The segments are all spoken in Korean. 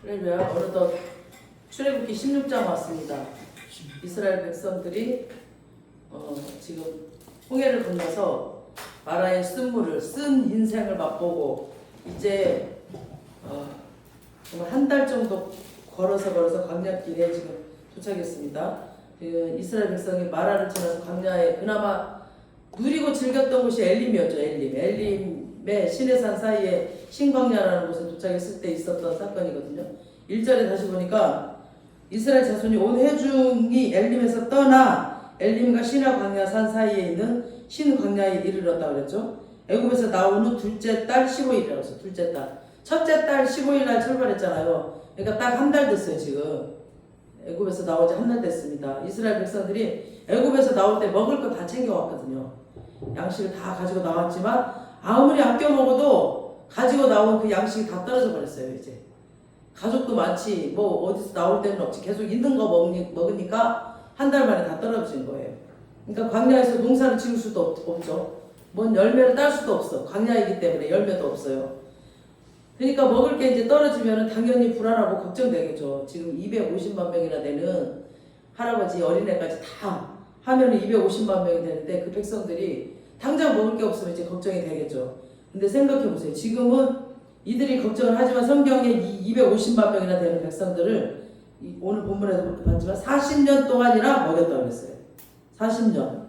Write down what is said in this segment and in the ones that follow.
할렐루야. 어느덧 출애굽기 16장 왔습니다. 이스라엘 백성들이 지금 홍해를 건너서 마라의 쓴물을 쓴 인생을 맛보고 이제 한 달 정도 걸어서 광야길에 지금 도착했습니다. 이스라엘 백성이 마라를 지나서 광야에 그나마 누리고 즐겼던 곳이 엘림이었죠. 엘림의 시내산 사이에 신광야라는 곳에 도착했을 때 있었던 사건이거든요. 1절에 다시 보니까 이스라엘 자손이 온 회중이 엘림에서 떠나 엘림과 시나 광야 산 사이에 있는 신광야에 이르렀다 그랬죠. 애굽에서 나온 후 둘째 달 15일이라고 했어요. 둘째 달. 첫째 달 15일 날 출발했잖아요. 그러니까 딱 한 달 됐어요. 지금 애굽에서 나온 지 한 달 됐습니다. 이스라엘 백성들이 애굽에서 나올 때 먹을 거 다 챙겨왔거든요. 양식을 다 가지고 나왔지만 아무리 아껴 먹어도 가지고 나온 그 양식이 다 떨어져 버렸어요. 이제 가족도 많지 뭐 어디서 나올 때는 없지 계속 있는 거 먹으니까 한 달 만에 다 떨어진 거예요. 그러니까 광야에서 농사를 지을 수도 없죠. 뭔 열매를 딸 수도 없어. 광야이기 때문에 열매도 없어요. 그러니까 먹을 게 이제 떨어지면 당연히 불안하고 걱정되겠죠. 지금 250만 명이나 되는 할아버지 어린애까지 다 하면 250만 명이 되는데 그 백성들이 당장 먹을 게 없으면 이제 걱정이 되겠죠. 근데 생각해 보세요. 지금은 이들이 걱정을 하지만 성경에 이 250만 명이나 되는 백성들을 오늘 본문에서 그렇게 봤지만 40년 동안이나 먹였다고 했어요. 40년.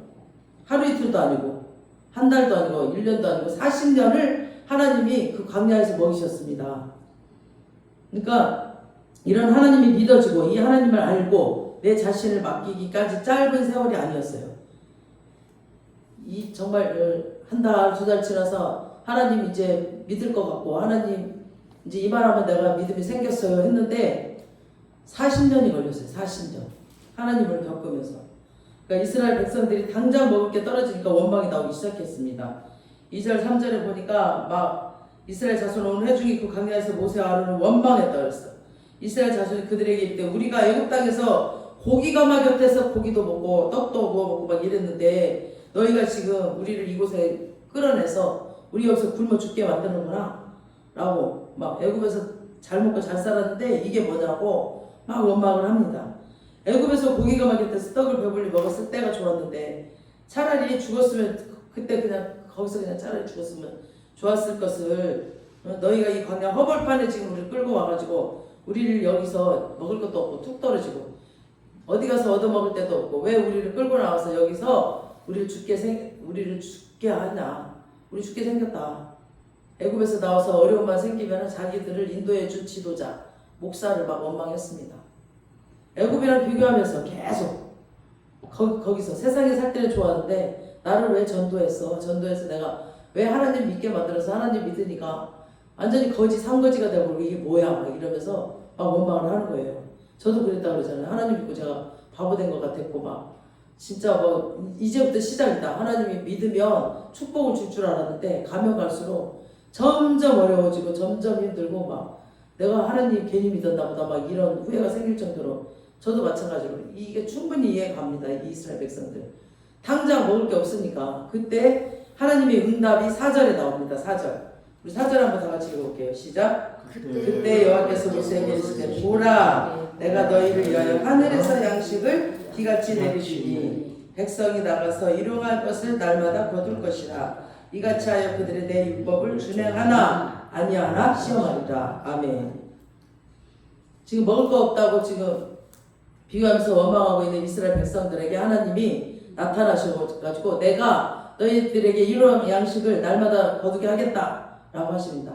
하루 이틀도 아니고 한 달도 아니고 1년도 아니고 40년을 하나님이 그 광야에서 먹이셨습니다. 그러니까 이런 하나님이 믿어지고 이 하나님을 알고 내 자신을 맡기기까지 짧은 세월이 아니었어요. 이 정말 한 달, 두 달 지나서 하나님 이제 믿을 것 같고 하나님 이제 이 말하면 내가 믿음이 생겼어요 했는데 40년이 걸렸어요. 40년. 하나님을 겪으면서. 그러니까 이스라엘 백성들이 당장 먹을 게 떨어지니까 원망이 나오기 시작했습니다. 2절 3절에 보니까 막 이스라엘 자손 온 회중이 그 광야에서 모세와 아론을 원망했다 그랬어. 이스라엘 자손이 그들에게 이르되 우리가 애굽 땅에서 고기가 막 곁에서 고기도 먹고 떡도 먹고 막 이랬는데 너희가 지금 우리를 이곳에 끌어내서 우리 여기서 굶어 죽게 만드는구나 라고 막 애굽에서 잘 먹고 잘 살았는데 이게 뭐냐고 막 원망을 합니다. 애굽에서 고기가 막 곁에서 떡을 배불리 먹었을 때가 좋았는데 차라리 죽었으면 그때 그냥 거기서 그냥 차라리 죽었으면 좋았을 것을 너희가 이 광야 허벌판에 지금 우리를 끌고 와가지고 우리를 여기서 먹을 것도 없고 툭 떨어지고 어디 가서 얻어먹을 데도 없고 왜 우리를 끌고 나와서 여기서 우리를 죽게 하냐. 우리 죽게 생겼다. 애굽에서 나와서 어려움만 생기면 자기들을 인도해 준 지도자 목사를 막 원망했습니다. 애굽이랑 비교하면서 계속 거기서 세상에 살 때는 좋았는데 나를 왜 전도해서 내가 왜 하나님 믿게 만들어서 하나님 믿으니까 완전히 거지 산거지가 되고 이게 뭐야 막 이러면서 막 원망을 하는 거예요. 저도 그랬다고 그러잖아요. 하나님 믿고 제가 바보 된 것 같았고 막 진짜 뭐 이제부터 시작이다. 하나님이 믿으면 축복을 줄 줄 알았는데 가면 갈수록 점점 어려워지고 점점 힘들고 막 내가 하나님 괜히 믿었나 보다 막 이런 후회가 생길 정도로 저도 마찬가지로 이게 충분히 이해가 갑니다. 이 이스라엘 백성들. 당장 먹을 게 없으니까 그때 하나님의 응답이 4절에 나옵니다. 4절. 우리 4절 한번 다 같이 읽어볼게요. 시작. 그때 여호와께서 모세에게 이르시되 보라 내가 너희를 위하여 하늘에서 양식을 비같이 내리시니 백성이 나가서 일용할 것을 날마다 거둘 것이라 이같이 하여 그들의 내 율법을 준행하나 아니하나 시험하리라. 아멘. 지금 먹을 거 없다고 지금 비교하면서 원망하고 있는 이스라엘 백성들에게 하나님이 나타나셔가지고 내가 너희들에게 이런 양식을 날마다 거두게 하겠다 라고 하십니다.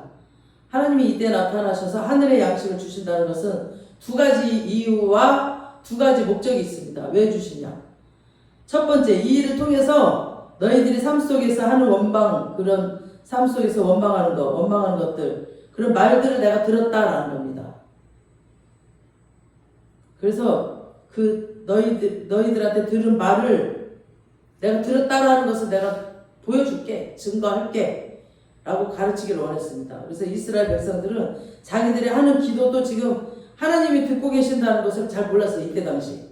하나님이 이때 나타나셔서 하늘의 양식을 주신다는 것은 두 가지 이유와 두 가지 목적이 있습니다. 왜 주시냐? 첫 번째, 이 일을 통해서 너희들이 삶 속에서 하는 원망, 그런 삶 속에서 원망하는 것들, 그런 말들을 내가 들었다라는 겁니다. 그래서 그 너희들한테 들은 말을 내가 들었다라는 것을 내가 보여줄게, 증거할게 라고 가르치기를 원했습니다. 그래서 이스라엘 백성들은 자기들이 하는 기도도 지금 하나님이 듣고 계신다는 것을 잘 몰랐어요. 이때 당시.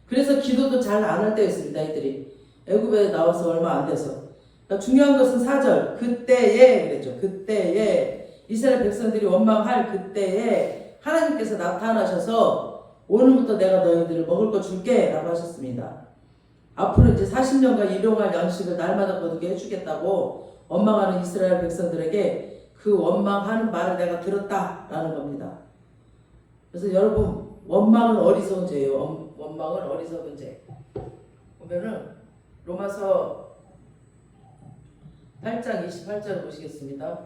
그래서 기도도 잘 안 할 때였습니다. 이들이 애굽에 나와서 얼마 안 돼서. 그러니까 중요한 것은 4절 그때에 그랬죠. 그때에 이스라엘 백성들이 원망할 그때에 하나님께서 나타나셔서 오늘부터 내가 너희들을 먹을 거 줄게 라고 하셨습니다. 앞으로 이제 40년간 일용할 양식을 날마다 거두게 해주겠다고 원망하는 이스라엘 백성들에게 그 원망하는 말을 내가 들었다라는 겁니다. 그래서 여러분, 원망은 어리석은 죄예요. 원망은 어리석은 죄. 보면은 로마서 8장 28절을 보시겠습니다.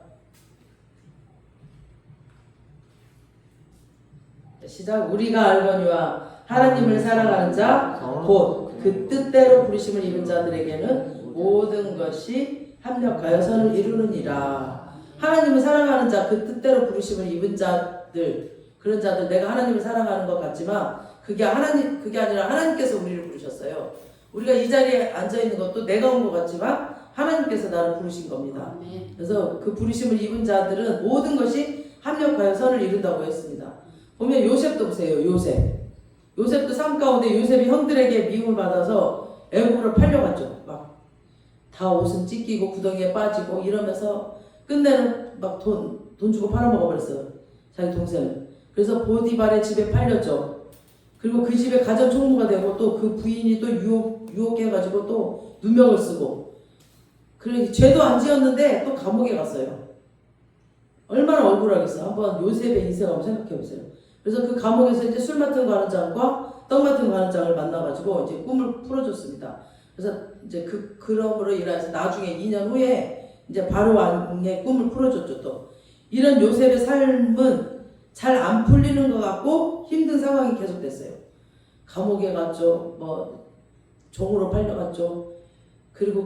시작. 우리가 알거니와 하나님을 사랑하는 자 곧 그 뜻대로 부르심을 입은 자들에게는 모든 것이 합력하여 선을 이루느니라. 하나님을 사랑하는 자, 그 뜻대로 부르심을 입은 자들, 그런 자들, 내가 하나님을 사랑하는 것 같지만 그게 아니라 하나님께서 우리를 부르셨어요. 우리가 이 자리에 앉아 있는 것도 내가 온 것 같지만 하나님께서 나를 부르신 겁니다. 그래서 그 부르심을 입은 자들은 모든 것이 합력하여 선을 이룬다고 했습니다. 보면 요셉도 보세요. 요셉도 삶 가운데 요셉이 형들에게 미움을 받아서 애굽으로 팔려갔죠. 막 다 옷은 찢기고 구덩이에 빠지고 이러면서 끝내는 막 돈 주고 팔아먹어 버렸어요. 자기 동생을. 그래서 보디발의 집에 팔렸죠. 그리고 그 집에 가전 총무가 되고 또 그 부인이 또 유혹해가지고 또 누명을 쓰고, 그래 죄도 안 지었는데 또 감옥에 갔어요. 얼마나 억울하겠어요. 한번 요셉의 인생을 한번 생각해 보세요. 그래서 그 감옥에서 이제 술 맡은 관원장과 떡 맡은 관원장을 만나가지고 이제 꿈을 풀어줬습니다. 그래서 이제 그럼으로 인해서 나중에 2년 후에 이제 바로 왕의 꿈을 풀어줬죠. 또 이런 요셉의 삶은 잘 안 풀리는 것 같고 힘든 상황이 계속됐어요. 감옥에 갔죠. 뭐 종으로 팔려갔죠. 그리고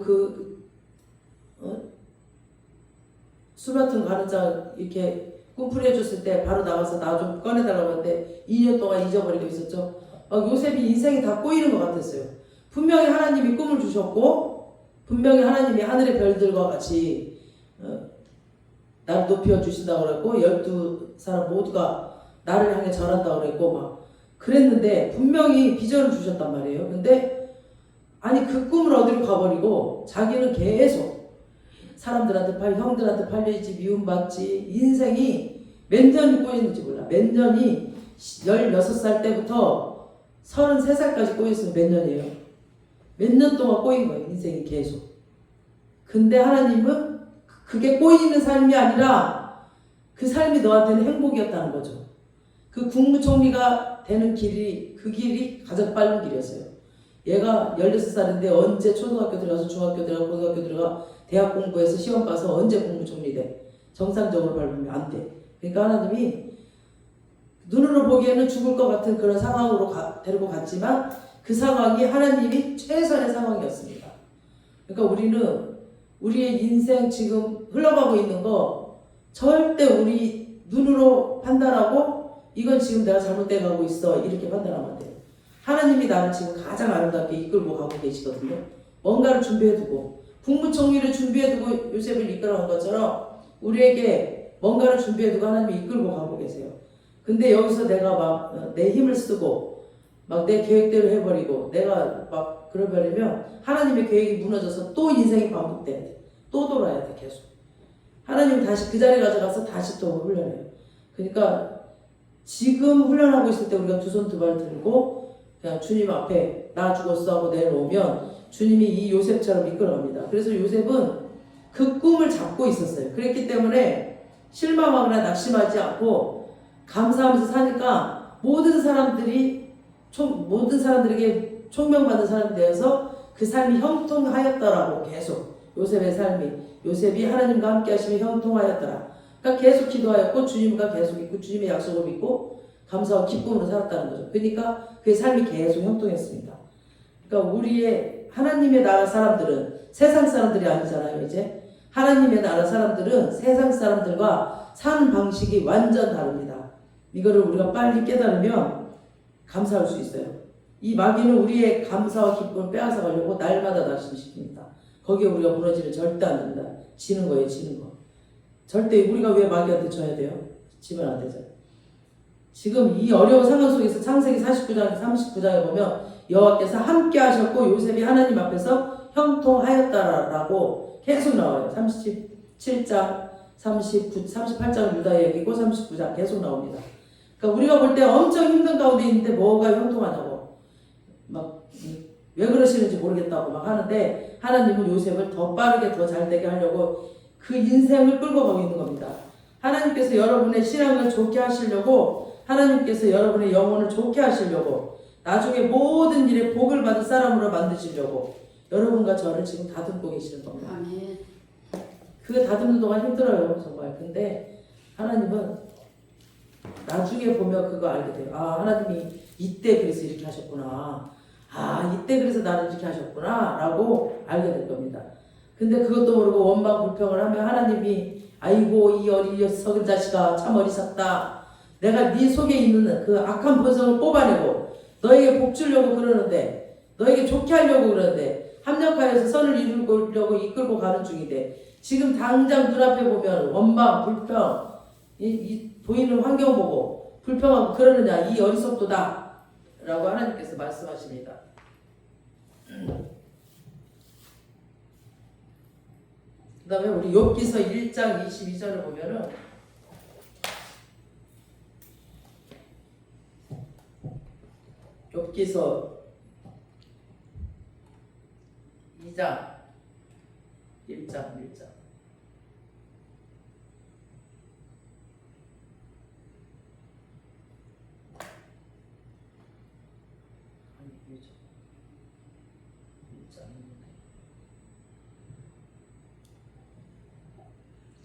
술 맡은 관원장 이렇게 꿈풀이 해줬을 때 바로 나와서 나 좀 꺼내달라고 하는데 2년 동안 잊어버리고 있었죠. 요셉이 인생이 다 꼬이는 것 같았어요. 분명히 하나님이 꿈을 주셨고 분명히 하나님이 하늘의 별들과 같이 나를 높여주신다고 그랬고 12사람 모두가 나를 향해 절한다고 그랬고 막 그랬는데 분명히 비전을 주셨단 말이에요. 근데 아니 그 꿈을 어디로 가버리고 자기는 계속 사람들한테 형들한테 팔려있지, 미움받지, 인생이 몇 년이 꼬였는지 몰라. 몇 년이 16살 때부터 33살까지 꼬였으면 몇 년이에요? 몇 년 동안 꼬인 거예요. 인생이 계속. 근데 하나님은 그게 꼬이는 삶이 아니라 그 삶이 너한테는 행복이었다는 거죠. 그 국무총리가 되는 길이, 그 길이 가장 빠른 길이었어요. 얘가 16살인데 언제 초등학교 들어가서 중학교 들어가고 고등학교 들어가 대학 공부해서 시험 봐서 언제 국무총리 돼? 정상적으로 밟으면 안 돼. 그러니까 하나님이 눈으로 보기에는 죽을 것 같은 그런 상황으로 데리고 갔지만 그 상황이 하나님이 최선의 상황이었습니다. 그러니까 우리는 우리의 인생 지금 흘러가고 있는 거 절대 우리 눈으로 판단하고 이건 지금 내가 잘못돼 가고 있어 이렇게 판단하면 안 돼요. 하나님이 나를 지금 가장 아름답게 이끌고 가고 계시거든요. 뭔가를 준비해두고 국무총리를 준비해두고 요셉을 이끌어간 것처럼 우리에게 뭔가를 준비해두고 하나님이 이끌고 가고 계세요. 근데 여기서 내가 막 내 힘을 쓰고 막 내 계획대로 해버리고 내가 막 그러버리면 하나님의 계획이 무너져서 또 인생이 반복돼야 돼. 또 돌아야 돼. 계속. 하나님은 다시 그 자리에 가져가서 다시 또 훈련해요. 그러니까 지금 훈련하고 있을 때 우리가 두 손 두 발 들고 그냥 주님 앞에 나 죽었어 하고 내려오면 주님이 이 요셉처럼 이끌어갑니다. 그래서 요셉은 그 꿈을 잡고 있었어요. 그랬기 때문에 실망하거나 낙심하지 않고 감사하면서 사니까 모든 사람들에게 총명받는 사람이 되어서 그 삶이 형통하였더라고. 계속 요셉의 삶이 요셉이 하나님과 함께 하시며 형통하였더라. 그러니까 계속 기도하였고 주님과 계속 있고 주님의 약속을 믿고 감사와 기쁨으로 살았다는 거죠. 그러니까 그의 삶이 계속 형통했습니다. 그러니까 우리의 하나님의 나라 사람들은 세상 사람들이 아니잖아요. 이제 하나님의 나라 사람들은 세상 사람들과 사는 방식이 완전 다릅니다. 이거를 우리가 빨리 깨달으면 감사할 수 있어요. 이 마귀는 우리의 감사와 기쁨을 빼앗아 가려고 날마다 낙심시킵니다. 거기에 우리가 무너지면 절대 안 됩니다. 지는 거예요. 지는 거. 절대 우리가 왜 마귀한테 져야 돼요? 지면 안 되죠. 지금 이 어려운 상황 속에서 창세기 49장 39장에 보면 여호와께서 함께 하셨고 요셉이 하나님 앞에서 형통하였다라고 계속 나와요. 37장 38장 유다 얘기고 39장 계속 나옵니다. 그러니까 우리가 볼 때 엄청 힘든 가운데 있는데 뭐가 형통하냐고 막 왜 그러시는지 모르겠다고 막 하는데 하나님은 요셉을 더 빠르게 더 잘되게 하려고 그 인생을 끌고 가고 있는 겁니다. 하나님께서 여러분의 신앙을 좋게 하시려고 하나님께서 여러분의 영혼을 좋게 하시려고 나중에 모든 일에 복을 받을 사람으로 만드시려고 여러분과 저를 지금 다듬고 계시는 겁니다. 아멘. 그 다듬는 동안 힘들어요 정말. 근데 하나님은 나중에 보면 그거 알게 돼요. 아 하나님이 이때 그래서 이렇게 하셨구나. 아 이때 그래서 나를 이렇게 하셨구나 라고 알게 될 겁니다. 근데 그것도 모르고 원망 불평을 하면 하나님이 아이고 이 어리석은 자식아 참 어리석다. 내가 네 속에 있는 그 악한 본성을 뽑아내고 너에게 복 주려고 그러는데 너에게 좋게 하려고 그러는데 합력하여서 선을 이루려고 이끌고 가는 중인데 지금 당장 눈앞에 보면 원망 불평 이 보이는 환경 보고 불평하고 그러느냐 이 어리석도다 라고 하나님께서 말씀하십니다. 그 다음에 우리 욥기서 1장 22절을 보면은 욥기서 2장 1장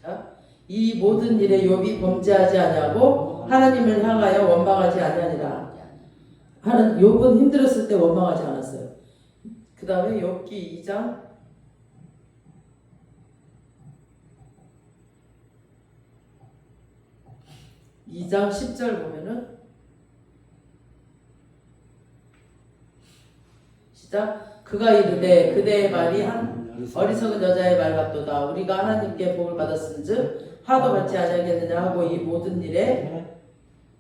자, 이 모든 일에 욥이 범죄하지 아니하고 하나님을 향하여 원망하지 아니하니라. 욥은 힘들었을 때 원망하지 않았어요. 그 다음에 욥기 2장 10절 보면은 시작. 그가 이르되 그대의 말이 한 어리석은 여자의 말 같도다. 우리가 하나님께 복을 받았은즉 화도 받지 아니하겠느냐 하고 이 모든 일에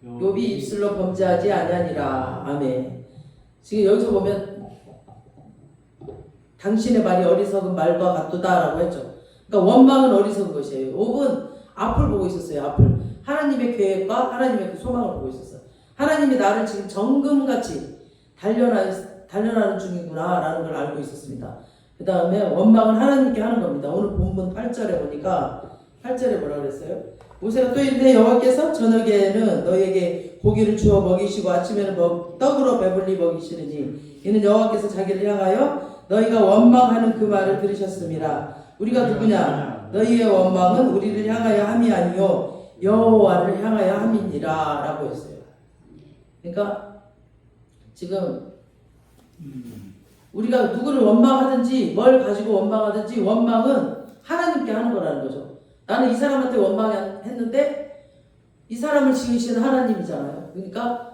욥이 입술로 범죄하지 아니하니라. 아멘. 지금 여기서 보면 당신의 말이 어리석은 말과 같도다라고 했죠. 그러니까 원망은 어리석은 것이에요. 욥은 앞을 보고 있었어요. 앞을. 하나님의 계획과 하나님의 그 소망을 보고 있었어요. 하나님이 나를 지금 정금같이 단련하는 중이구나 라는 걸 알고 있었습니다. 그 다음에 원망은 하나님께 하는 겁니다. 오늘 본문 8절에 보니까 8절에 뭐라 그랬어요? 모세가 또 이르되 여호와께서 저녁에는 너희에게 고기를 주어 먹이시고 아침에는 떡으로 배불리 먹이시느니 이는 여호와께서 자기를 향하여 너희가 원망하는 그 말을 들으셨음이라. 우리가 누구냐? 너희의 원망은 우리를 향하여 함이 아니요 여호와를 향하여 함이니라 라고 했어요. 그러니까 지금 우리가 누구를 원망하든지 뭘 가지고 원망하든지 원망은 하나님께 하는 거라는 거죠. 나는 이 사람한테 원망했는데 이 사람을 지으신 하나님이잖아요. 그러니까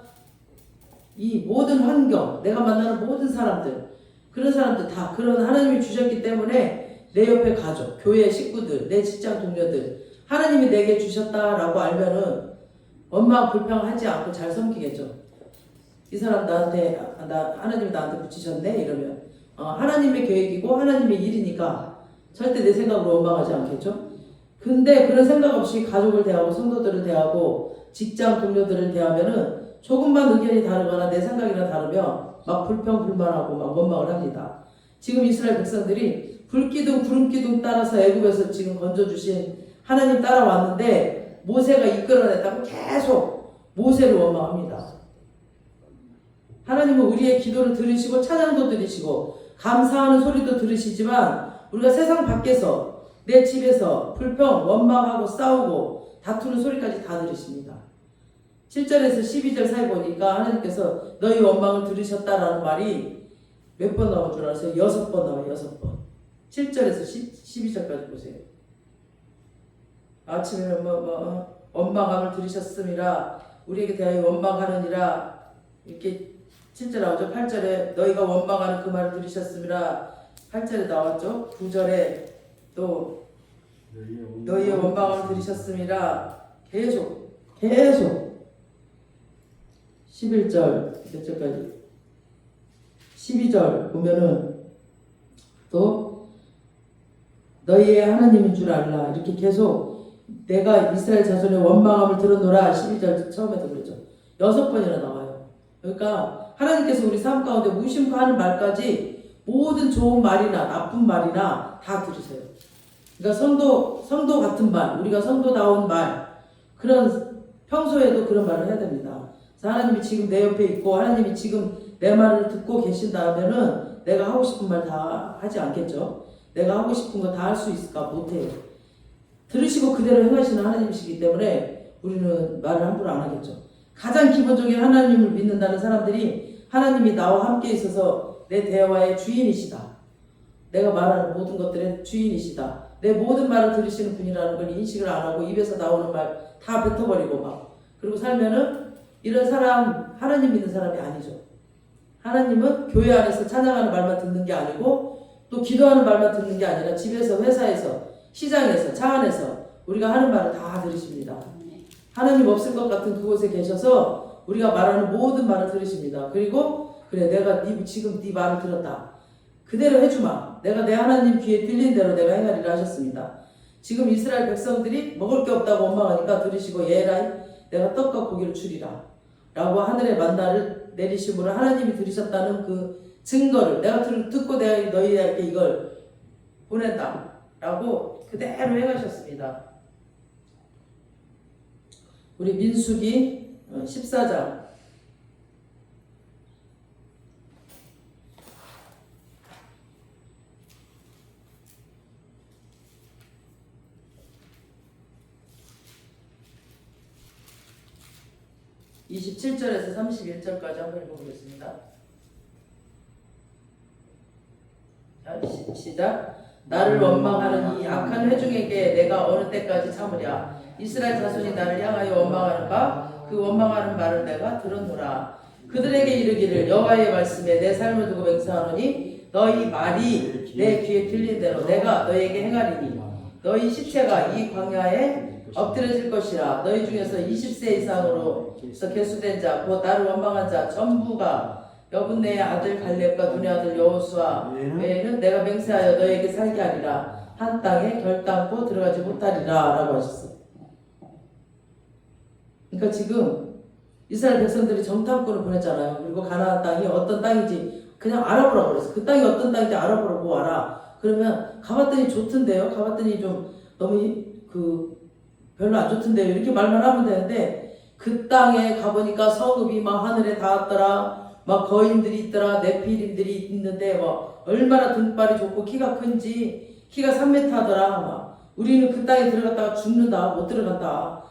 이 모든 환경, 내가 만나는 모든 사람들, 그런 사람들 다 그런 하나님이 주셨기 때문에 내 옆에 가족, 교회 식구들, 내 직장 동료들 하나님이 내게 주셨다라고 알면은 원망 불평하지 않고 잘 섬기겠죠. 이 사람 하나님이 나한테 붙이셨네 이러면 하나님의 계획이고 하나님의 일이니까 절대 내 생각으로 원망하지 않겠죠. 근데 그런 생각 없이 가족을 대하고 성도들을 대하고 직장 동료들을 대하면은 조금만 의견이 다르거나 내 생각이랑 다르면 막 불평 불만하고 막 원망을 합니다. 지금 이스라엘 백성들이 불기둥 구름기둥 따라서 애굽에서 지금 건져주신 하나님 따라왔는데 모세가 이끌어냈다고 계속 모세를 원망합니다. 하나님은 우리의 기도를 들으시고 찬양도 들으시고 감사하는 소리도 들으시지만 우리가 세상 밖에서 내 집에서 불평, 원망하고 싸우고 다투는 소리까지 다 들으십니다. 7절에서 12절 사이 보니까 하나님께서 너희 원망을 들으셨다라는 말이 몇 번 나올 줄 알았어요? 6번 나와요. 6번. 7절에서 12절까지 보세요. 아침에 원망함을 들으셨음이라 우리에게 대하여 원망하느니라 이렇게 7절 나오죠. 8절에 너희가 원망하는 그 말을 들으셨음이라 8절에 나왔죠. 9절에 또 너희의 원망함을 들으셨음이라 계속 11절 몇 절까지 12절 보면은 또 너희의 하나님인 줄 알라 이렇게 계속 내가 이스라엘 자손의 원망함을 들었노라 12절 처음에도 그랬죠. 6번이나 나와요. 그러니까 하나님께서 우리 삶 가운데 무심코 하는 말까지 모든 좋은 말이나 나쁜 말이나 다 들으세요. 그러니까 성도 같은 말, 우리가 성도다운 말, 그런 평소에도 그런 말을 해야 됩니다. 그래서 하나님이 지금 내 옆에 있고 하나님이 지금 내 말을 듣고 계신다면은 내가 하고 싶은 말 다 하지 않겠죠. 내가 하고 싶은 거 다 할 수 있을까? 못해요. 들으시고 그대로 행하시는 하나님이시기 때문에 우리는 말을 함부로 안 하겠죠. 가장 기본적인 하나님을 믿는다는 사람들이 하나님이 나와 함께 있어서 내 대화의 주인이시다. 내가 말하는 모든 것들의 주인이시다. 내 모든 말을 들으시는 분이라는 걸 인식을 안 하고 입에서 나오는 말 다 뱉어버리고 막 그리고 살면은 이런 사람 하나님 믿는 사람이 아니죠. 하나님은 교회 안에서 찬양하는 말만 듣는 게 아니고 또 기도하는 말만 듣는 게 아니라 집에서 회사에서 시장에서 차 안에서 우리가 하는 말을 다 들으십니다. 하나님 없을 것 같은 그곳에 계셔서 우리가 말하는 모든 말을 들으십니다. 그리고 그래 내가 지금 네 말을 들었다. 그대로 해주마. 내가 내 하나님 귀에 들린 대로 내가 행하리라 하셨습니다. 지금 이스라엘 백성들이 먹을 게 없다고 원망하니까 들으시고 예라이 내가 떡과 고기를 주리라 라고 하늘의 만나를 내리심으로 하나님이 들으셨다는 그 증거를 내가 듣고 내가 너희에게 이걸 보낸다 라고 그대로 행하셨습니다. 우리 민수기 14장 27절에서 31절까지 한번 읽어보겠습니다. 자, 시작. 나를 원망하는 이 악한 회중에게 내가 어느 때까지 참으랴. 이스라엘 자손이 나를 향하여 원망하는가? 그 원망하는 말을 내가 들었노라. 그들에게 이르기를 여호와의 말씀에 내 삶을 두고 맹세하노니 너희 말이 내 귀에 들린 대로 내가 너희에게 행하리니 너희 시체가 이 광야에 엎드려질 것이라. 너희 중에서 20세 이상으로 계수된 자 곧 나를 원망한 자 전부가 여분네의 아들 갈렙과 눈의 아들 여호수아 외에는 내가 맹세하여 너희에게 살게 하리라. 한 땅에 결단코 들어가지 못하리라 라고 하셨어요. 그러니까 지금 이스라엘 백성들이 정탐꾼을 보냈잖아요. 그리고 가나안 땅이 어떤 땅인지 그냥 알아보라고 그랬어. 그 땅이 어떤 땅인지 알아보라고 와라. 그러면 가봤더니 좋던데요. 가봤더니 좀 너무 별로 안 좋던데요. 이렇게 말만 하면 되는데 그 땅에 가보니까 성읍이 막 하늘에 닿았더라. 막 거인들이 있더라. 네피림들이 있는데 뭐 얼마나 등발이 좋고 키가 큰지 키가 3m 하더라. 막 우리는 그 땅에 들어갔다가 죽는다. 못 들어간다.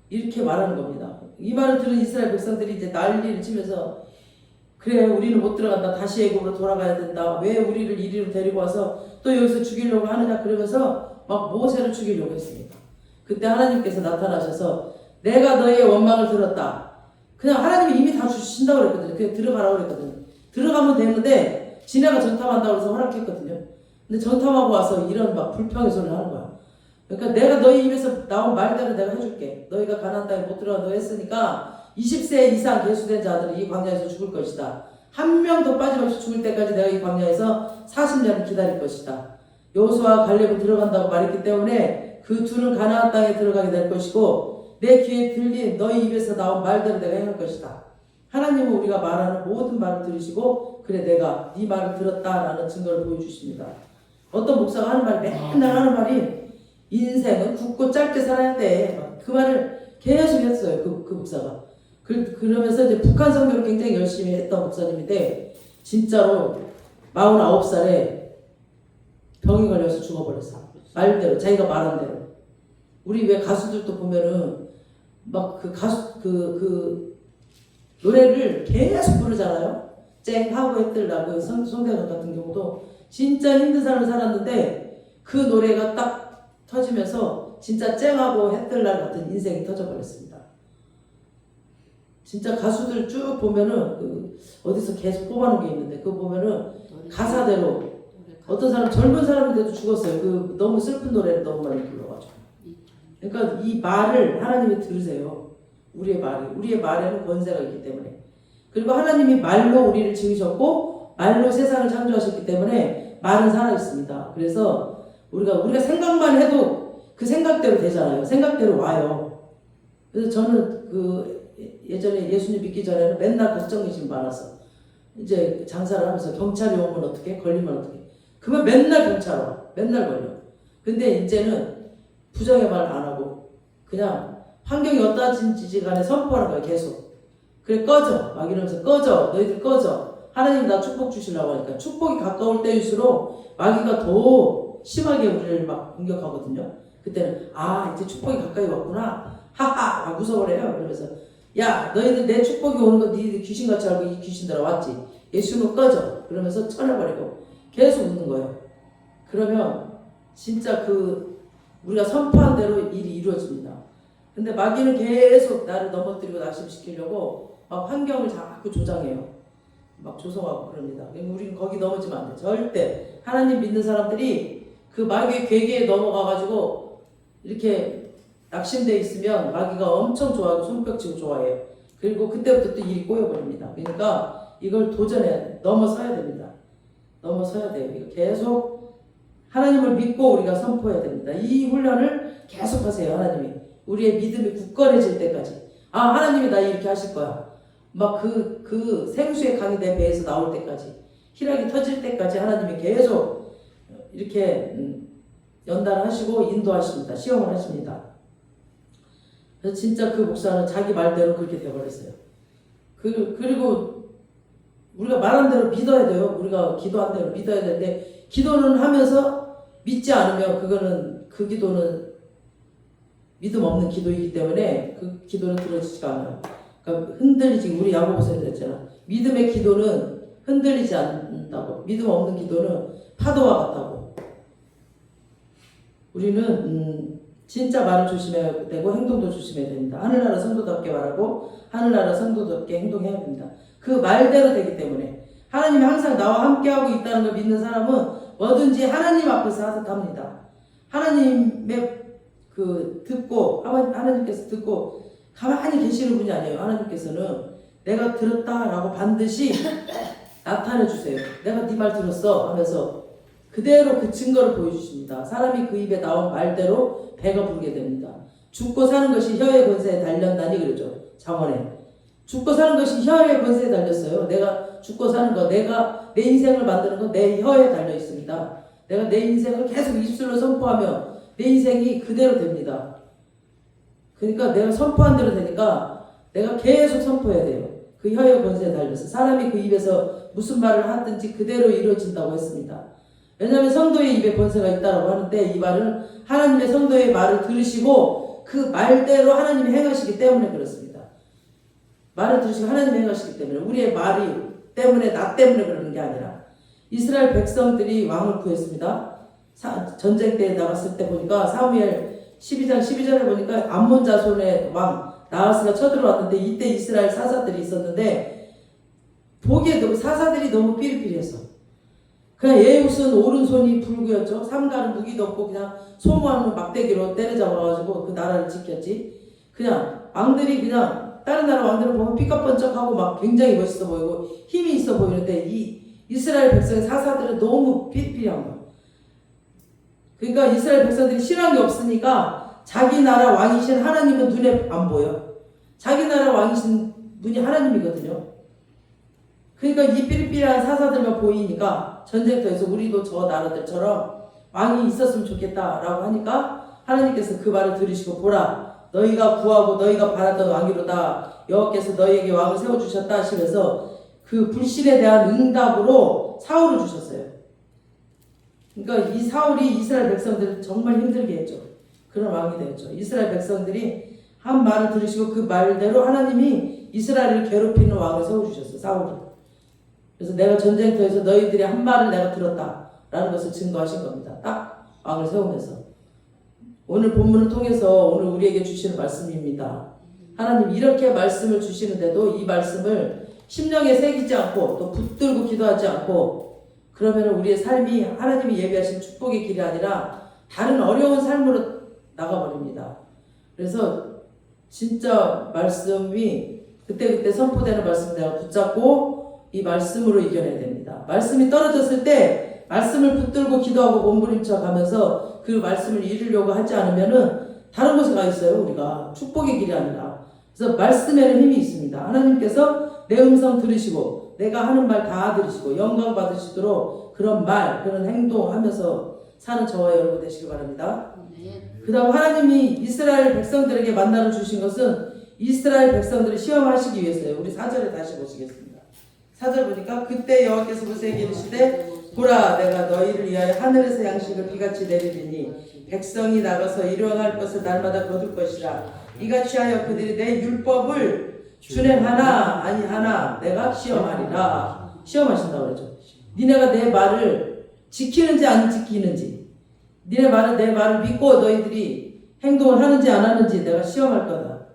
이렇게 말하는 겁니다. 이 말을 들은 이스라엘 백성들이 이제 난리를 치면서 그래 우리는 못 들어간다. 다시 애굽으로 돌아가야 된다. 왜 우리를 이리로 데리고 와서 또 여기서 죽이려고 하느냐 그러면서 막 모세를 죽이려고 했습니다. 그때 하나님께서 나타나셔서 내가 너희의 원망을 들었다. 그냥 하나님이 이미 다 주신다고 그랬거든요. 그냥 들어가라고 그랬거든요. 들어가면 되는데 지네가 전탐한다고 해서 허락했거든요. 근데 전탐하고 와서 이런 막 불평의 소리를 하는 거야. 그러니까 내가 너희 입에서 나온 말대로 내가 해줄게. 너희가 가나안 땅에 못 들어간다고 했으니까 20세 이상 계수된 자들은 이 광야에서 죽을 것이다. 한 명도 빠짐없이 죽을 때까지 내가 이 광야에서 40년을 기다릴 것이다. 여호수아와 갈렙은 들어간다고 말했기 때문에 그 둘은 가나안 땅에 들어가게 될 것이고 내 귀에 들린 너희 입에서 나온 말대로 내가 행할 것이다. 하나님은 우리가 말하는 모든 말을 들으시고 그래 내가 네 말을 들었다라는 증거를 보여주십니다. 어떤 목사가 하는 말 맨날 하는 말이 인생은 굵고 짧게 살아야 돼. 그 말을 계속 했어요. 그 목사가. 그러면서 이제 북한 선교를 굉장히 열심히 했던 목사님인데 진짜로 49살에 병이 걸려서 죽어버렸어. 말대로 자기가 말한 대로. 우리 왜 가수들도 보면은 막 그 가수 그 노래를 계속 부르잖아요. 쨍하고 했들라 그 송대관 같은 경우도 진짜 힘든 삶을 살았는데 그 노래가 딱 터지면서 진짜 쨍하고 했들날 같은 인생이 터져버렸습니다. 진짜 가수들 쭉 보면은 어디서 계속 뽑아놓은 게 있는데 그거 보면은 가사대로 어떤 사람 젊은 사람인데도 죽었어요. 너무 슬픈 노래를 너무 많이 불러가지고. 그러니까 이 말을 하나님이 들으세요. 우리의 말에는 권세가 있기 때문에. 그리고 하나님이 말로 우리를 지으셨고 말로 세상을 창조하셨기 때문에 말은 살아 있습니다. 그래서 우리가 생각만 해도 그 생각대로 되잖아요. 생각대로 와요. 그래서 저는 예전에 예수님 믿기 전에는 맨날 걱정 의심 많았어. 이제 장사를 하면서 경찰이 오면 어떻게, 걸리면 어떻게. 그러면 맨날 경찰 와. 맨날 걸려. 근데 이제는 부정의 말 안 하고 그냥 환경이 어떠한지 간에 선포하는 거야. 계속. 그래 꺼져 막 이러면서 꺼져, 너희들 꺼져. 하나님 나 축복 주시려고 하니까 축복이 가까울 때일수록 마귀가 더 심하게 우리를 막 공격하거든요. 그때는 이제 축복이 가까이 왔구나 하하 막 웃어버려요. 그러면서 야 너희들 내 축복이 오는 거 니들 귀신같이 알고 이 귀신들아 왔지. 예수는 꺼져 그러면서 쳐내버리고 계속 웃는 거예요. 그러면 진짜 우리가 선포한 대로 일이 이루어집니다. 근데 마귀는 계속 나를 넘어뜨리고 낙심시키려고 막 환경을 자꾸 조장해요. 막 조성하고 그럽니다. 우리는 거기 넘어지면 안 돼. 절대. 하나님 믿는 사람들이 그 마귀의 괴계에 넘어가가지고 이렇게 낙심되어 있으면 마귀가 엄청 좋아하고 손뼉치고 좋아해요. 그리고 그때부터 또 일이 꼬여버립니다. 그러니까 이걸 도전해 넘어서야 됩니다. 넘어서야 돼요. 이거 계속 하나님을 믿고 우리가 선포해야 됩니다. 이 훈련을 계속 하세요. 하나님이. 우리의 믿음이 굳건해질 때까지. 하나님이 나 이렇게 하실 거야. 막 그 생수의 강이 내 배에서 나올 때까지. 희락이 터질 때까지 하나님이 계속 이렇게 연단하시고 인도하십니다. 시험을 하십니다. 그래서 진짜 그 목사는 자기 말대로 그렇게 돼버렸어요. 그리고 우리가 말한 대로 믿어야 돼요. 우리가 기도한 대로 믿어야 되는데 기도는 하면서 믿지 않으면 그 기도는 믿음 없는 기도이기 때문에 그 기도는 들어지지가 않아요. 그러니까 흔들리지. 우리 야고보서에 했잖아. 믿음의 기도는 흔들리지 않는다고. 믿음 없는 기도는 파도와 같다고. 우리는 진짜 말을 조심해야 되고 행동도 조심해야 됩니다. 하늘나라 성도답게 말하고 하늘나라 성도답게 행동해야 됩니다. 그 말대로 되기 때문에 하나님이 항상 나와 함께하고 있다는 걸 믿는 사람은 뭐든지 하나님 앞에서 하듯합니다. 하나님의 듣고 하나님께서 듣고 가만히 계시는 분이 아니에요. 하나님께서는 내가 들었다라고 반드시 나타내 주세요. 내가 네 말 들었어 하면서 그대로 그 증거를 보여주십니다. 사람이 그 입에 나온 말대로 배가 부르게 됩니다. 죽고 사는 것이 혀의 권세에 달렸다니 그러죠. 장원에. 죽고 사는 것이 혀의 권세에 달렸어요. 내가 죽고 사는 거, 내가 내 인생을 만드는 건 내 혀에 달려 있습니다. 내가 내 인생을 계속 입술로 선포하면 내 인생이 그대로 됩니다. 그러니까 내가 선포한 대로 되니까 내가 계속 선포해야 돼요. 그 혀의 권세에 달려서 사람이 그 입에서 무슨 말을 하든지 그대로 이루어진다고 했습니다. 왜냐하면 성도의 입에 권세가 있다고 하는데 이 말은 하나님의 성도의 말을 들으시고 그 말대로 하나님이 행하시기 때문에 그렇습니다. 말을 들으시고 하나님이 행하시기 때문에 우리의 말이 때문에 나 때문에 그러는 게 아니라 이스라엘 백성들이 왕을 구했습니다. 전쟁 때 나갔을 때 보니까 사무엘 12장 12절에 보니까 암몬 자손의 왕 나하스가 쳐들어왔는데 이때 이스라엘 사사들이 있었는데 보기에도 사사들이 너무 삐리삐리해서 그냥 예웃은 오른손이 불구였죠. 삼가는 무기도 없고 그냥 소모하는 막대기로 때려잡아가지고 그 나라를 지켰지. 그냥 왕들이 그냥 다른 나라 왕들을 보면 삐까뻔쩍하고 막 굉장히 멋있어 보이고 힘이 있어 보이는데 이 이스라엘 백성의 사사들은 너무 삐리삐리한 거야. 그러니까 이스라엘 백성들이 신앙이 없으니까 자기 나라 왕이신 하나님은 눈에 안 보여. 자기 나라 왕이신 분이 하나님이거든요. 그러니까 이 삐리삐리한 사사들만 보이니까 전쟁터에서 우리도 저 나라들처럼 왕이 있었으면 좋겠다라고 하니까 하나님께서 그 말을 들으시고 보라 너희가 구하고 너희가 바랐던 왕이로다 여호와께서 너희에게 왕을 세워주셨다 하시면서 그 불신에 대한 응답으로 사울을 주셨어요. 그러니까 이 사울이 이스라엘 백성들을 정말 힘들게 했죠. 그런 왕이 되었죠. 이스라엘 백성들이 한 말을 들으시고 그 말대로 하나님이 이스라엘을 괴롭히는 왕을 세워주셨어요. 사울을. 그래서 내가 전쟁터에서 너희들이 한 말을 내가 들었다라는 것을 증거하신 겁니다. 딱 왕을 세우면서. 오늘 본문을 통해서 오늘 우리에게 주시는 말씀입니다. 하나님 이렇게 말씀을 주시는데도 이 말씀을 심령에 새기지 않고 또 붙들고 기도하지 않고 그러면 우리의 삶이 하나님이 예비하신 축복의 길이 아니라 다른 어려운 삶으로 나가버립니다. 그래서 진짜 말씀이 그때그때 선포되는 말씀 내가 붙잡고 이 말씀으로 이겨내야 됩니다. 말씀이 떨어졌을 때 말씀을 붙들고 기도하고 몸부림쳐 가면서 그 말씀을 이루려고 하지 않으면은 다른 곳에 가 있어요. 우리가 축복의 길이 아니라 그래서 말씀에는 힘이 있습니다. 하나님께서 내 음성 들으시고 내가 하는 말 다 들으시고 영광 받으시도록 그런 말, 그런 행동하면서 사는 저와 여러분 되시길 바랍니다. 그 다음 하나님이 이스라엘 백성들에게 만나를 주신 것은 이스라엘 백성들을 시험하시기 위해서요. 우리 4절에 다시 보시겠습니다. 4절 보니까 그때 여호와께서 모세에게 이르시되 보라 내가 너희를 위하여 하늘에서 양식을 비같이 내리리니 백성이 나가서 일용할 것을 날마다 거둘 것이라 이같이 하여 그들이 내 율법을 준행하나 아니하나 내가 시험하리라. 시험하신다고 그러죠. 니네가 내 말을 지키는지 안 지키는지, 니네 말을 내 말을 믿고 너희들이 행동을 하는지 안 하는지 내가 시험할 거다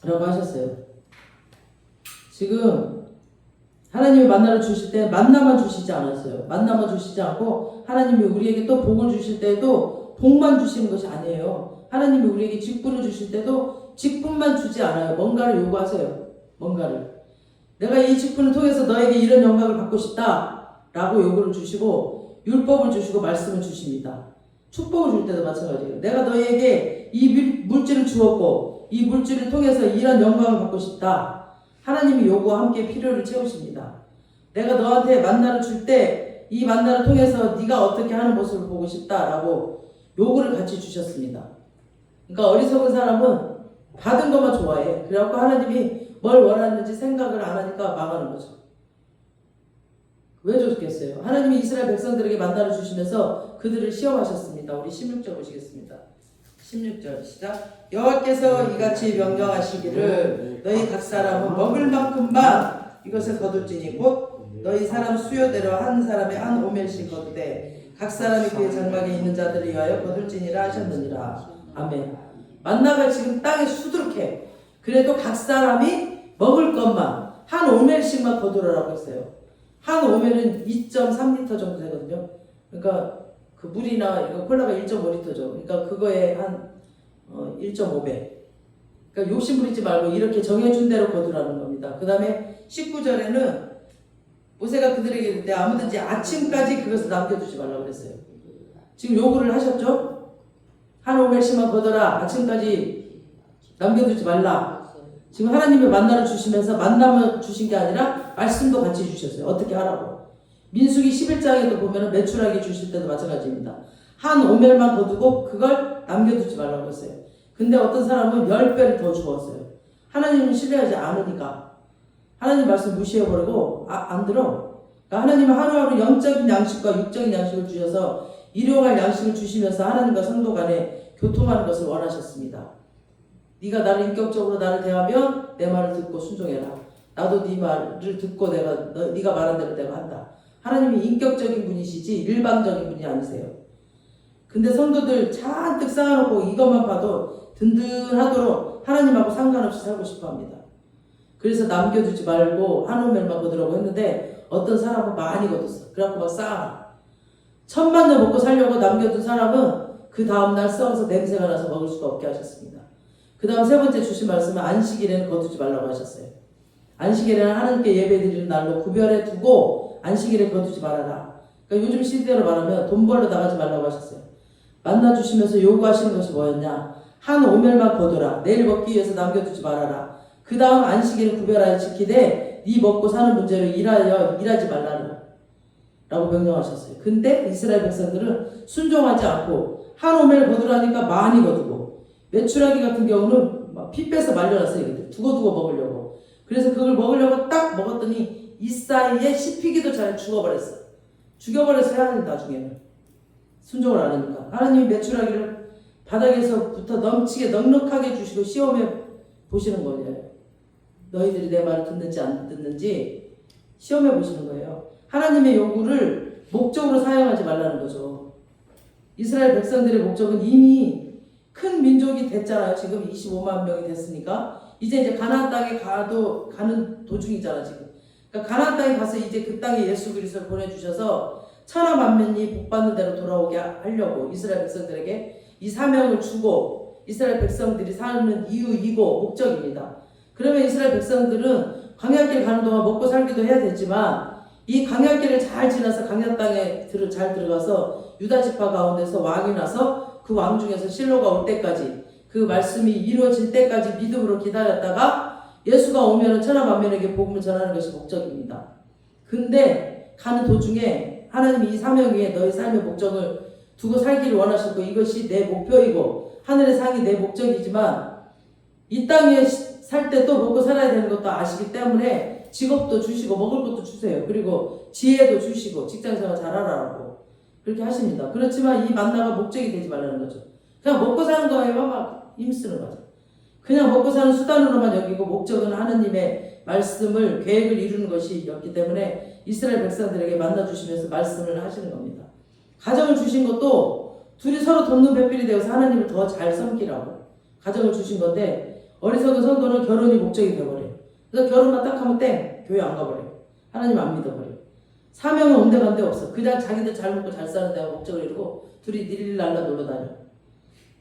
라고 하셨어요. 지금 하나님이 만나를 주실 때 만나만 주시지 않았어요. 만나만 주시지 않고 하나님이 우리에게 또 복을 주실 때도 복만 주시는 것이 아니에요. 하나님이 우리에게 직분을 주실 때도 직분만 주지 않아요. 뭔가를 요구하세요. 뭔가를. 내가 이 직분을 통해서 너에게 이런 영광을 받고 싶다 라고 요구를 주시고 율법을 주시고 말씀을 주십니다. 축복을 줄 때도 마찬가지예요. 내가 너에게 이 물질을 주었고 이 물질을 통해서 이런 영광을 받고 싶다. 하나님이 요구와 함께 필요를 채우십니다. 내가 너한테 만나를 줄 때 이 만나를 통해서 네가 어떻게 하는 모습을 보고 싶다라고 요구를 같이 주셨습니다. 그러니까 어리석은 사람은 받은 것만 좋아해. 그래갖고 하나님이 뭘 원하는지 생각을 안 하니까 망하는 거죠. 왜 좋겠어요? 하나님이 이스라엘 백성들에게 만나를 주시면서 그들을 시험하셨습니다. 우리 16절 보시겠습니다. 16절 시작. 여호와께서 이같이 명령하시기를 너희 각 사람은 먹을 만큼만 이것을 거둘지니 곧 너희 사람 수요대로 한 사람에 한 오멜씩 거두되 각 사람이 그의 장막에 있는 자들을 위하여 거둘지니라 하셨느니라. 아멘. 만나가 지금 땅에 수두룩해. 그래도 각 사람이 먹을 것만 한 오멜씩만 거두라고 했어요. 한 오멜은 2.3리터 정도 되거든요. 그러니까 그 물이나 이거 콜라가 1.5리터죠. 그러니까 그거에 한 1.5배. 그러니까 욕심 부리지 말고 이렇게 정해준 대로 거두라는 겁니다. 그 다음에 19절에는 모세가 그들에게 이르되 아무든지 아침까지 그것을 남겨두지 말라고 그랬어요. 지금 요구를 하셨죠? 한 오멜씩만 거둬라. 아침까지 남겨두지 말라. 지금 하나님의 만나를 주시면서 만나만 주신 게 아니라 말씀도 같이 주셨어요. 어떻게 하라고. 민수기 11장에도 보면 매출하게 주실 때도 마찬가지입니다. 한 오멜만 거두고 그걸 남겨두지 말라고 했어요. 근데 어떤 사람은 10배를 더 주었어요. 하나님을 신뢰하지 않으니까. 하나님 말씀 무시해버리고 안 들어. 그러니까 하나님은 하루하루 영적인 양식과 육적인 양식을 주셔서 일용할 양식을 주시면서 하나님과 성도 간에 교통하는 것을 원하셨습니다. 네가 나를 인격적으로 나를 대하면 내 말을 듣고 순종해라. 나도 네 말을 듣고 네가 말한 대로 내가 한다. 하나님이 인격적인 분이시지 일방적인 분이 아니세요. 근데 성도들 잔뜩 쌓아놓고 이것만 봐도 든든하도록 하나님하고 상관없이 살고 싶어합니다. 그래서 남겨두지 말고 한 오멜만 거두라고 했는데 어떤 사람은 많이 거뒀어. 그래갖고 막 쌓아. 1000만을 먹고 살려고 남겨둔 사람은 그 다음날 썩어서 냄새가 나서 먹을 수가 없게 하셨습니다. 그 다음 세 번째 주신 말씀은 안식일에는 거두지 말라고 하셨어요. 안식일에는 하나님께 예배드리는 날로 구별해 두고 안식일에 거두지 말아라. 그러니까 요즘 시대로 말하면 돈 벌러 나가지 말라고 하셨어요. 만나주시면서 요구하시는 것이 뭐였냐. 한 오멜만 거두라. 내일 먹기 위해서 남겨두지 말아라. 그 다음 안식일을 구별하여 지키되 네 먹고 사는 문제로 일하지 말라라 라고 명령하셨어요. 근데 이스라엘 백성들은 순종하지 않고 한 오멜 거두라니까 많이 거두고 메추라기 같은 경우는 막 피 빼서 말려놨어요. 두고두고 먹으려고. 그래서 그걸 먹으려고 딱 먹었더니 이 사이에 씹히기도 전에 죽어버렸어. 죽여버렸어요. 하나님 나중에는. 순종을 안 하니까. 하나님이 메추라기를 바닥에서부터 넘치게 넉넉하게 주시고 시험해 보시는 거예요. 너희들이 내 말을 듣는지 안 듣는지 시험해 보시는 거예요. 하나님의 요구를 목적으로 사용하지 말라는 거죠. 이스라엘 백성들의 목적은 이미 큰 민족이 됐잖아요. 지금 25만 명이 됐으니까 이제 가나안 땅에 가는 도중이잖아 지금. 그러니까 가나안 땅에 가서 이제 그 땅에 예수 그리스도를 보내주셔서 천하 만민이 복받는 대로 돌아오게 하려고 이스라엘 백성들에게 이 사명을 주고 이스라엘 백성들이 사는 이유이고 목적입니다. 그러면 이스라엘 백성들은 광야길 가는 동안 먹고 살기도 해야 되지만 이 광야길을 잘 지나서 광야 땅에 잘 들어가서 유다 지파 가운데서 왕이 나서 그 왕 중에서 실로가 올 때까지 그 그 말씀이 이루어질 때까지 믿음으로 기다렸다가 예수가 오면은 천하만민에게 복음을 전하는 것이 목적입니다. 근데 가는 도중에 하나님이 이 사명 위에 너의 삶의 목적을 두고 살기를 원하셨고 이것이 내 목표이고 하늘의 상이 내 목적이지만 이 땅 위에 살 때 또 먹고 살아야 되는 것도 아시기 때문에 직업도 주시고 먹을 것도 주세요. 그리고 지혜도 주시고 직장생활 잘하라고 그렇게 하십니다. 그렇지만 이 만나가 목적이 되지 말라는 거죠. 그냥 먹고 사는 거에만 막 힘쓰는 거죠. 그냥 먹고 사는 수단으로만 여기고 목적은 하느님의 말씀을 계획을 이루는 것이었기 때문에 이스라엘 백성들에게 만나주시면서 말씀을 하시는 겁니다. 가정을 주신 것도 둘이 서로 돕는 배필이 되어서 하나님을 더 잘 섬기라고 가정을 주신 건데 어리석은 성도는 결혼이 목적이 되어버려요. 그래서 결혼만 딱 하면 땡! 교회 안 가버려요. 하나님 안 믿어버려요. 사명은 온데간데 없어. 그냥 자기들 잘 먹고 잘 사는 데가 목적을 이루고 둘이 닐릴랄라 놀러다녀.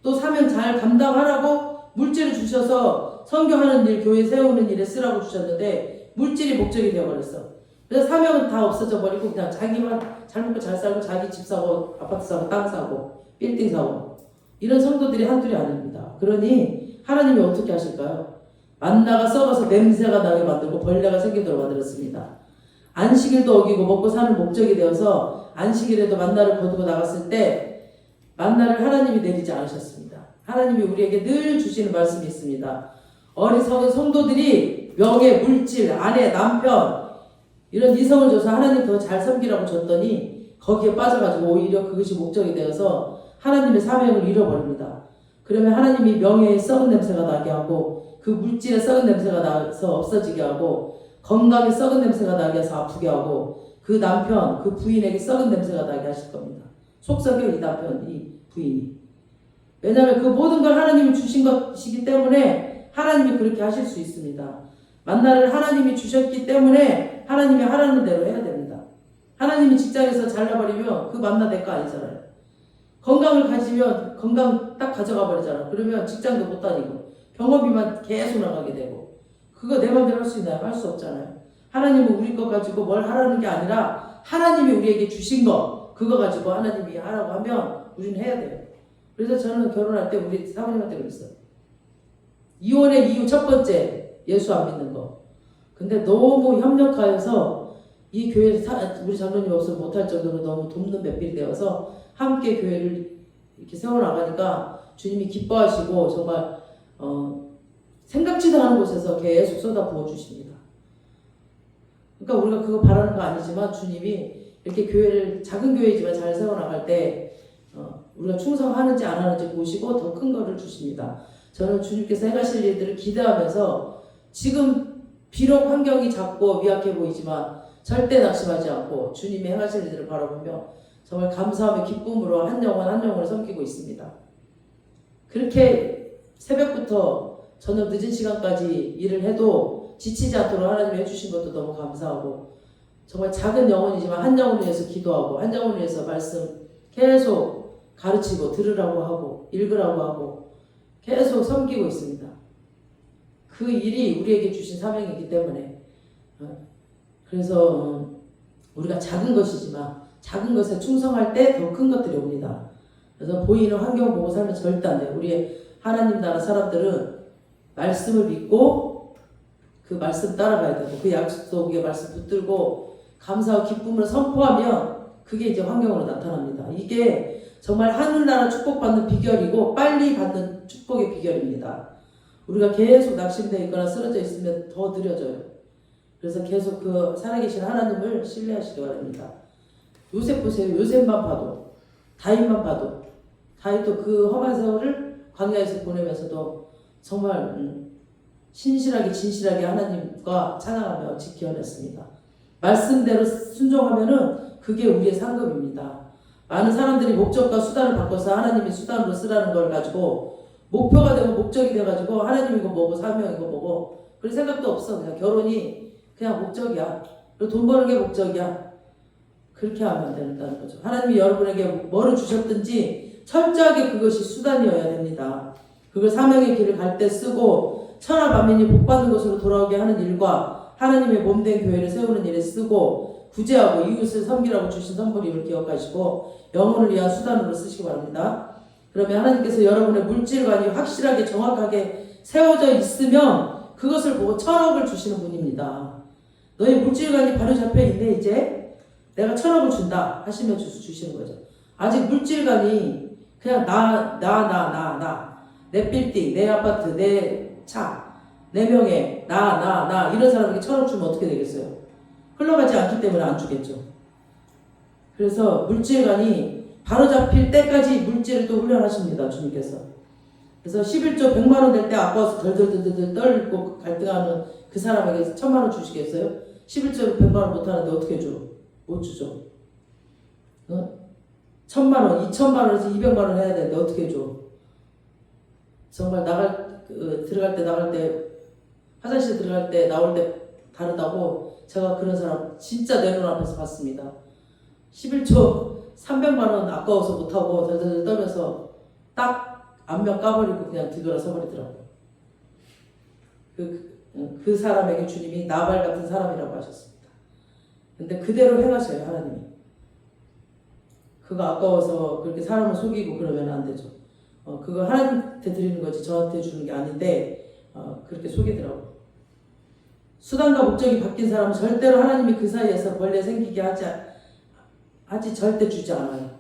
또 사명 잘 감당하라고 물질을 주셔서 선교하는 일, 교회 세우는 일에 쓰라고 주셨는데 물질이 목적이 되어버렸어. 그래서 사명은 다 없어져 버리고 그냥 자기만 잘 먹고 잘 살고 자기 집 사고 아파트 사고 땅 사고 빌딩 사고 이런 성도들이 한둘이 아닙니다. 그러니 하나님이 어떻게 하실까요? 만나가 썩어서 냄새가 나게 만들고 벌레가 생기도록 만들었습니다. 안식일도 어기고 먹고 사는 목적이 되어서 안식일에도 만나를 거두고 나갔을 때 만나를 하나님이 내리지 않으셨습니다. 하나님이 우리에게 늘 주시는 말씀이 있습니다. 어리석은 성도들이 명예, 물질, 아내, 남편 이런 이성을 줘서 하나님 더 잘 섬기라고 줬더니 거기에 빠져가지고 오히려 그것이 목적이 되어서 하나님의 사명을 잃어버립니다. 그러면 하나님이 명예의 썩은 냄새가 나게 하고 그 물질의 썩은 냄새가 나서 없어지게 하고 건강에 썩은 냄새가 나게 해서 아프게 하고 그 남편, 그 부인에게 썩은 냄새가 나게 하실 겁니다. 속썩여 이 남편, 이 부인이. 왜냐하면 그 모든 걸 하나님이 주신 것이기 때문에 하나님이 그렇게 하실 수 있습니다. 만나를 하나님이 주셨기 때문에 하나님이 하라는 대로 해야 됩니다. 하나님이 직장에서 잘라버리면 그 만나 내 거 아니잖아요. 건강을 가지면 건강 딱 가져가 버리잖아. 그러면 직장도 못 다니고 병원비만 계속 나가게 되고 그거 내 맘대로 할 수 있나요? 할 수 없잖아요. 하나님은 우리 거 가지고 뭘 하라는 게 아니라 하나님이 우리에게 주신 거 그거 가지고 하나님이 하라고 하면 우리는 해야 돼요. 그래서 저는 결혼할 때 우리 사모님한테 그랬어요. 이혼의 이유 첫 번째 예수 안 믿는 거. 근데 너무 협력하여서 이 교회에 우리 장로님 없으면 못할 정도로 너무 돕는 맷필이 되어서 함께 교회를 이렇게 세워나가니까 주님이 기뻐하시고 정말 생각지도 않은 곳에서 계속 쏟아 부어주십니다. 그러니까 우리가 그거 바라는 거 아니지만 주님이 이렇게 교회를 작은 교회지만 잘 세워나갈 때 우리가 충성하는지 안 하는지 보시고 더 큰 거를 주십니다. 저는 주님께서 행하실 일들을 기대하면서 지금 비록 환경이 작고 미약해 보이지만 절대 낙심하지 않고 주님이 행하실 일들을 바라보며 정말 감사하며 기쁨으로 한 영혼 한 영혼을 섬기고 있습니다. 그렇게 새벽부터 저녁 늦은 시간까지 일을 해도 지치지 않도록 하나님이 해주신 것도 너무 감사하고 정말 작은 영혼이지만 한 영혼을 위해서 기도하고 한 영혼을 위해서 말씀 계속 가르치고 들으라고 하고 읽으라고 하고 계속 섬기고 있습니다. 그 일이 우리에게 주신 사명이기 때문에 그래서 우리가 작은 것이지만 작은 것에 충성할 때 더 큰 것들이 옵니다. 그래서 보이는 환경 보고 살면 절대 안 돼요. 우리 하나님 나라 사람들은 말씀을 믿고 그 말씀 따라가야 되고 그 약속의 말씀 붙들고 감사와 기쁨으로 선포하면 그게 이제 환경으로 나타납니다. 이게 정말 하늘나라 축복받는 비결이고 빨리 받는 축복의 비결입니다. 우리가 계속 낙심되어 있거나 쓰러져 있으면 더 느려져요. 그래서 계속 그 살아계신 하나님을 신뢰하시기 바랍니다. 요셉 보세요. 요셉만 봐도 다윗만 봐도 다윗도 그 험한 세월을 광야에서 보내면서도 정말 신실하게 진실하게 하나님과 찬양하며 지켜냈습니다. 말씀대로 순종하면은 그게 우리의 상급입니다. 많은 사람들이 목적과 수단을 바꿔서 하나님이 수단으로 쓰라는 걸 가지고 목표가 되고 목적이 돼가지고 하나님 이거 뭐고 사명 이거 뭐고 그런 생각도 없어. 그냥 결혼이 그냥 목적이야. 그리고 돈 버는 게 목적이야. 그렇게 하면 된다는 거죠. 하나님이 여러분에게 뭐를 주셨든지 철저하게 그것이 수단이어야 됩니다. 그걸 사명의 길을 갈 때 쓰고 천하 만민이 복받는 것으로 돌아오게 하는 일과 하나님의 몸된 교회를 세우는 일에 쓰고 구제하고 이웃을 섬기라고 주신 선물임을 기억하시고 영혼을 위한 수단으로 쓰시기 바랍니다. 그러면 하나님께서 여러분의 물질관이 확실하게 정확하게 세워져 있으면 그것을 보고 천억을 주시는 분입니다. 너의 물질관이 바로 잡혀 있네 이제 내가 천억을 준다 하시면 주시는 거죠. 아직 물질관이 그냥 내 빌딩, 내 아파트, 내 차, 내 명예, 나 이런 사람에게 천억 주면 어떻게 되겠어요? 흘러가지 않기 때문에 안 주겠죠. 그래서 물질관이 바로 잡힐 때까지 물질을 또 훈련하십니다. 주님께서. 그래서 11조 100만원 될 때 아까워서 덜덜덜덜 떨고 갈등하는 그 사람에게 1000만원 주시겠어요? 11조로 100만원 못하는데 어떻게 줘? 못 주죠. 1000만원, 2000만원에서 200만원 해야 되는데 어떻게 줘? 정말 들어갈 때 나갈 때 화장실 들어갈 때 나올 때 다르다고 제가 그런 사람 진짜 내 눈앞에서 봤습니다. 11조 300만원 아까워서 못하고 덜덜덜 떨면서 딱 안면 까버리고 그냥 뒤돌아 서버리더라고요. 그 사람에게 주님이 나발 같은 사람이라고 하셨습니다. 근데 그대로 행하셔요 하나님이. 그거 아까워서 그렇게 사람을 속이고 그러면 안 되죠. 그거 하나님한테 드리는 거지 저한테 주는 게 아닌데 그렇게 속이더라고요. 수단과 목적이 바뀐 사람은 절대로 하나님이 그 사이에서 벌레 생기게 하지 절대 주지 않아요.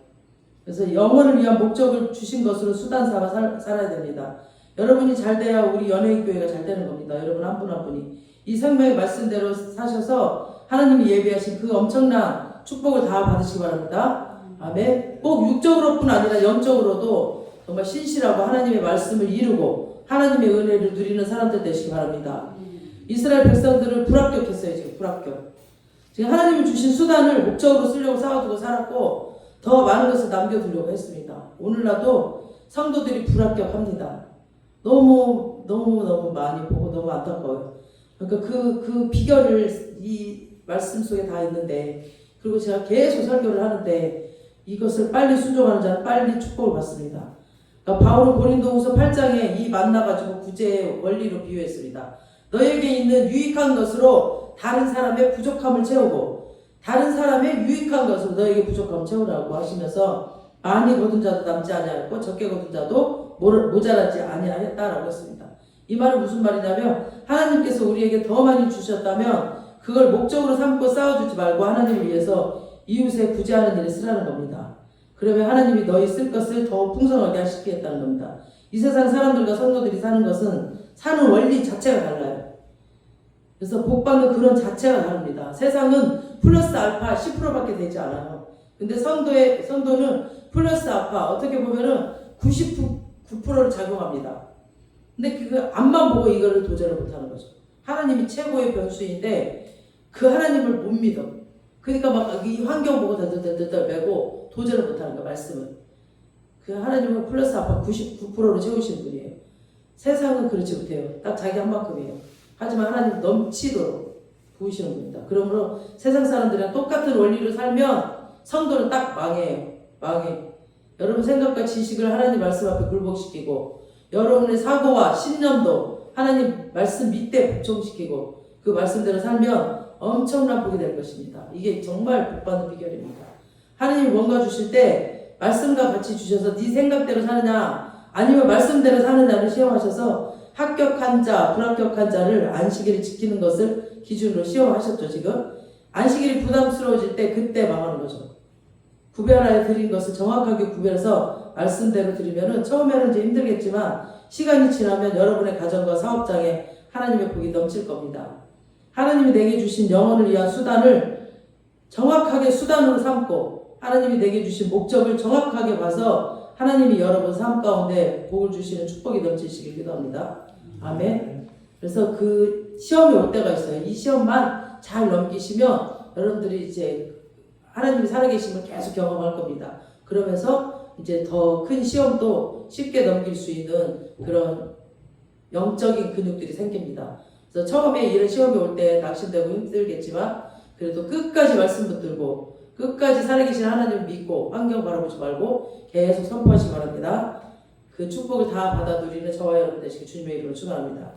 그래서 영혼을 위한 목적을 주신 것으로 수단 삼아 살아야 됩니다. 여러분이 잘 돼야 우리 연예인교회가 잘 되는 겁니다. 여러분 한 분 한 분이 이 생명의 말씀대로 사셔서 하나님이 예비하신 그 엄청난 축복을 다 받으시기 바랍니다. 아멘. 꼭 육적으로뿐 아니라 영적으로도 정말 신실하고 하나님의 말씀을 이루고 하나님의 은혜를 누리는 사람들 되시기 바랍니다. 이스라엘 백성들을 불합격했어요. 지금 불합격. 지금 하나님이 주신 수단을 목적으로 쓰려고 쌓아두고 살았고 더 많은 것을 남겨두려고 했습니다. 오늘날도 성도들이 불합격합니다. 너무 많이 보고 너무 안타까워요. 그러니까 그 비결을 이 말씀 속에 다 있는데 그리고 제가 계속 설교를 하는데 이것을 빨리 순종하는 자는 빨리 축복을 받습니다. 그러니까 바울은 고린도후서 8장에 이 만나가지고 구제의 원리로 비유했습니다. 너에게 있는 유익한 것으로 다른 사람의 부족함을 채우고 다른 사람의 유익한 것으로 너에게 부족함을 채우라고 하시면서 많이 거둔 자도 남지 아니하였고 적게 거둔 자도 모자라지 아니하였다라고 했습니다. 이 말은 무슨 말이냐면 하나님께서 우리에게 더 많이 주셨다면 그걸 목적으로 삼고 쌓아두지 말고 하나님을 위해서 이웃에 구제하는 일에 쓰라는 겁니다. 그러면 하나님이 너희 쓸 것을 더 풍성하게 하시겠다는 겁니다. 이 세상 사람들과 성도들이 사는 것은 사는 원리 자체가 달라요. 그래서 복받는 그런 자체가 다릅니다. 세상은 플러스 알파 10%밖에 되지 않아요. 근데 성도는 플러스 알파 어떻게 보면은 99%를 작용합니다. 근데 그 앞만 보고 이거를 도전을 못하는 거죠. 하나님이 최고의 변수인데 그 하나님을 못 믿어. 그러니까 막 이 환경 보고 덜덜덜덜 매고 도전을 못하는 거 말씀은. 그 하나님은 플러스 알파 99%로 채우신 분이에요. 세상은 그렇지 못해요. 딱 자기 한 만큼이에요. 하지만 하나님 넘치도록 부으시는 분입니다. 그러므로 세상 사람들이랑 똑같은 원리로 살면 성도는 딱 망해. 여러분 생각과 지식을 하나님 말씀 앞에 굴복시키고 여러분의 사고와 신념도 하나님 말씀 밑에 복종시키고 그 말씀대로 살면 엄청난 복이 될 것입니다. 이게 정말 복받는 비결입니다. 하나님이 뭔가 주실 때 말씀과 같이 주셔서 네 생각대로 사느냐 아니면 말씀대로 사느냐를 시험하셔서 합격한 자, 불합격한 자를 안식일을 지키는 것을 기준으로 시험하셨죠. 지금 안식일이 부담스러워질 때 그때 망하는 거죠. 구별하여 드린 것을 정확하게 구별해서 말씀대로 드리면은 처음에는 이제 힘들겠지만 시간이 지나면 여러분의 가정과 사업장에 하나님의 복이 넘칠 겁니다. 하나님이 내게 주신 영혼을 위한 수단을 정확하게 수단으로 삼고 하나님이 내게 주신 목적을 정확하게 봐서 하나님이 여러분 삶 가운데 복을 주시는 축복이 넘치시길 기도합니다. 아멘. 그래서 그 시험이 올 때가 있어요. 이 시험만 잘 넘기시면 여러분들이 이제 하나님이 살아계심을 계속 경험할 겁니다. 그러면서 이제 더 큰 시험도 쉽게 넘길 수 있는 그런 영적인 근육들이 생깁니다. 그래서 처음에 이런 시험이 올 때 낙심되고 힘들겠지만 그래도 끝까지 말씀 붙들고 끝까지 살아계신 하나님을 믿고 환경 바라보지 말고 계속 선포하시기 바랍니다. 그 축복을 다 받아 누리는 저와 여러분 되시길 주님의 이름으로 축원합니다.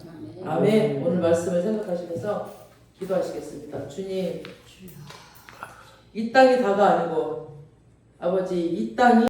아멘. 오늘 말씀을 생각하시면서 기도하시겠습니다. 주님, 이 땅이 다가 아니고 아버지 이 땅이